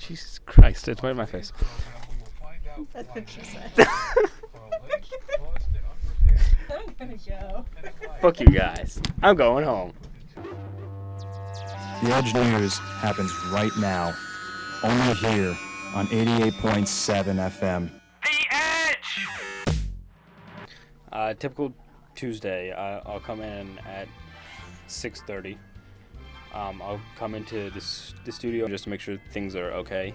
Jesus Christ, it's right in my face. That's what she said. I'm gonna go. Fuck you guys. I'm going home. The Edge News happens right now, only here on 88.7 FM. Typical Tuesday. I'll come in at 6:30. I'll come into the studio just to make sure things are okay.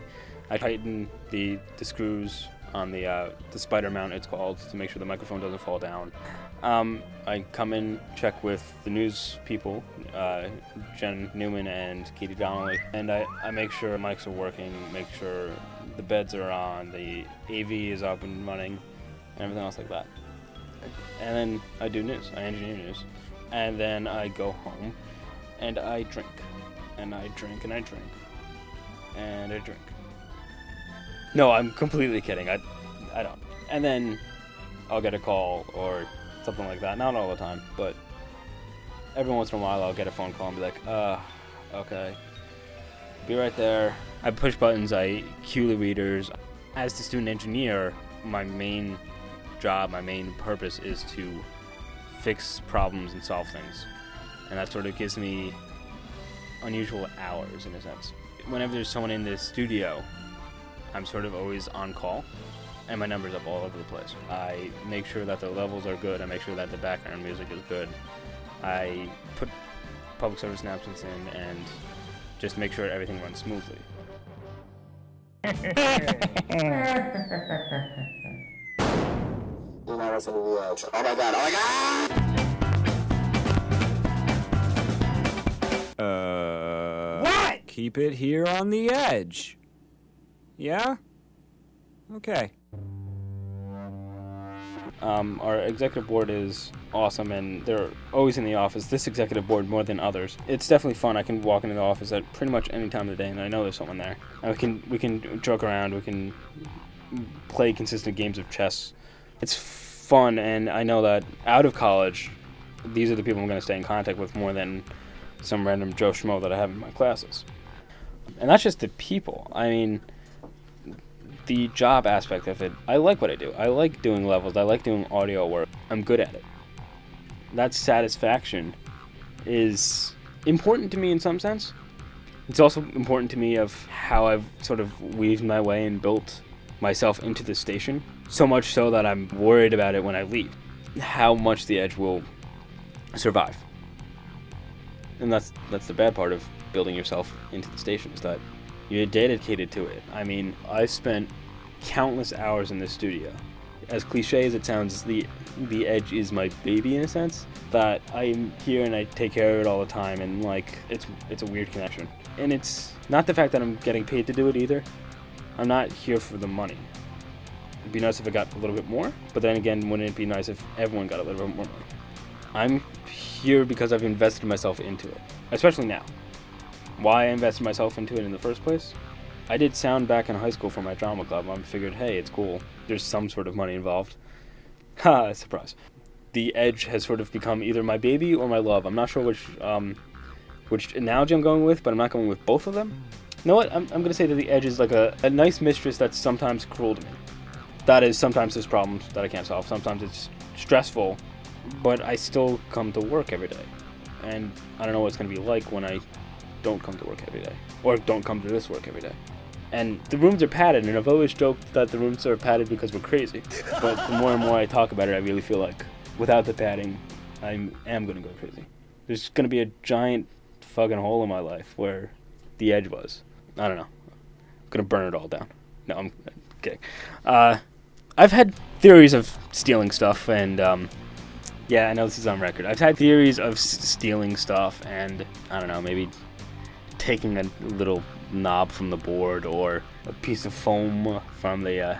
I tighten the screws on the spider mount, it's called, to make sure the microphone doesn't fall down. I come in, check with the news people, Jen Newman and Katie Donnelly, and I make sure mics are working, make sure the beds are on, the AV is up and running, and everything else like that. And then I do news, I engineer news, and then I go home and I drink, and I drink, and I drink, and I drink. No, I'm completely kidding. I don't. And then I'll get a call or something like that. Not all the time, but every once in a while I'll get a phone call and be like, okay, be right there. I push buttons, I cue the readers. As the student engineer, my main job, my main purpose is to fix problems and solve things. And that sort of gives me unusual hours in a sense. Whenever there's someone in the studio, I'm sort of always on call, and my number's up all over the place. I make sure that the levels are good, I make sure that the background music is good. I put public service announcements in and just make sure everything runs smoothly. Oh my god, What? Keep it here on the edge. Yeah? Okay. Our executive board is awesome, and they're always in the office. This executive board more than others. It's definitely fun. I can walk into the office at pretty much any time of the day, and I know there's someone there. And we can joke around. We can play consistent games of chess. It's fun, and I know that out of college, these are the people I'm going to stay in contact with more than some random Joe Schmo that I have in my classes. And that's just the people. I mean, the job aspect of it, I like what I do. I like doing levels. I like doing audio work. I'm good at it. That satisfaction is important to me in some sense. It's also important to me of how I've sort of weaved my way and built myself into the station. So much so that I'm worried about it when I leave. How much the Edge will survive. And that's the bad part of building yourself into the station, is that you're dedicated to it. I mean, I spent countless hours in this studio. As cliche as it sounds, the Edge is my baby in a sense, that I'm here and I take care of it all the time, and like, it's a weird connection. And it's not the fact that I'm getting paid to do it either. I'm not here for the money. It'd be nice if I got a little bit more, but then again, wouldn't it be nice if everyone got a little bit more money? I'm here because I've invested myself into it, especially now. Why I invested myself into it in the first place? I did sound back in high school for my drama club. I figured, hey, it's cool. There's some sort of money involved. Ha, surprise. The Edge has sort of become either my baby or my love. I'm not sure which analogy I'm going with, but I'm not going with both of them. You know what? I'm going to say that the Edge is like a nice mistress that's sometimes cruel to me. That is, sometimes there's problems that I can't solve. Sometimes it's stressful, but I still come to work every day. And I don't know what it's going to be like when I don't come to work every day, or don't come to this work every day. And the rooms are padded, and I've always joked that the rooms are padded because we're crazy. But the more and more I talk about it, I really feel like without the padding, I am going to go crazy. There's going to be a giant fucking hole in my life where the Edge was. I don't know. I'm going to burn it all down. No, I'm kidding. I've had theories of stealing stuff, and yeah, I know this is on record. I've had theories of stealing stuff, and I don't know, maybe taking a little knob from the board or a piece of foam from the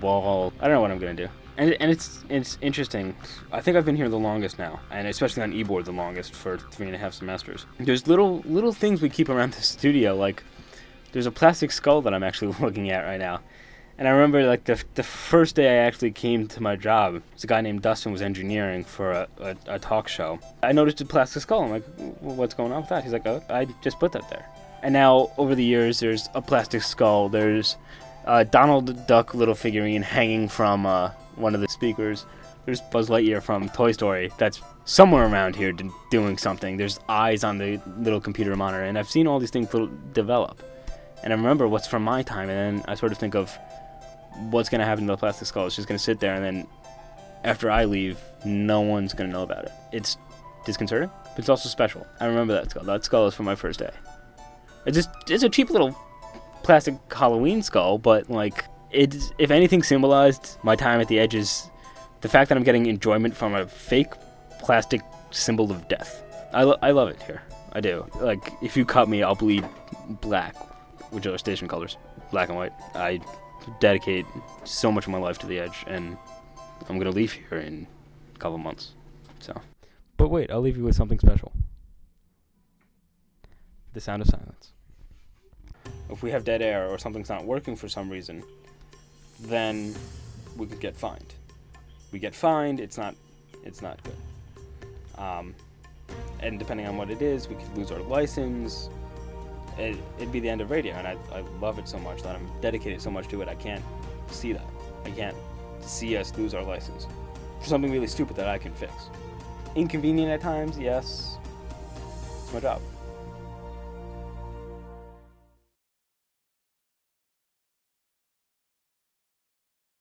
wall. I don't know what I'm gonna do. And it's interesting. I think I've been here the longest now, and especially on eBoard the longest, for 3.5 semesters. There's little things we keep around the studio, like there's a plastic skull that I'm actually looking at right now. And I remember, like, the first day I actually came to my job, this guy named Dustin was engineering for a talk show. I noticed a plastic skull. I'm like, well, what's going on with that? He's like, oh, I just put that there. And now, over the years, there's a plastic skull. There's Donald Duck little figurine hanging from one of the speakers. There's Buzz Lightyear from Toy Story that's somewhere around here doing something. There's eyes on the little computer monitor, and I've seen all these things develop. And I remember what's from my time, and then I sort of think of what's going to happen to the plastic skull. It's just going to sit there, and then after I leave, no one's going to know about it. It's disconcerting, but it's also special. I remember that skull. That skull is from my first day. It's a cheap little plastic Halloween skull, but like, it's, if anything symbolized my time at the edges, the fact that I'm getting enjoyment from a fake plastic symbol of death. I love it here. I do. Like, if you cut me, I'll bleed black, which are station colors, black and white. I dedicate so much of my life to the edge, and I'm gonna leave here in a couple months. So, but wait, I'll leave you with something special. The sound of silence. If we have dead air or something's not working for some reason, then we could get fined. We get fined, it's not good. And depending on what it is, we could lose our license. It'd be the end of radio, and I love it so much that I'm dedicated so much to it, I can't see that. I can't see us lose our license for something really stupid that I can fix. Inconvenient at times, yes. It's my job.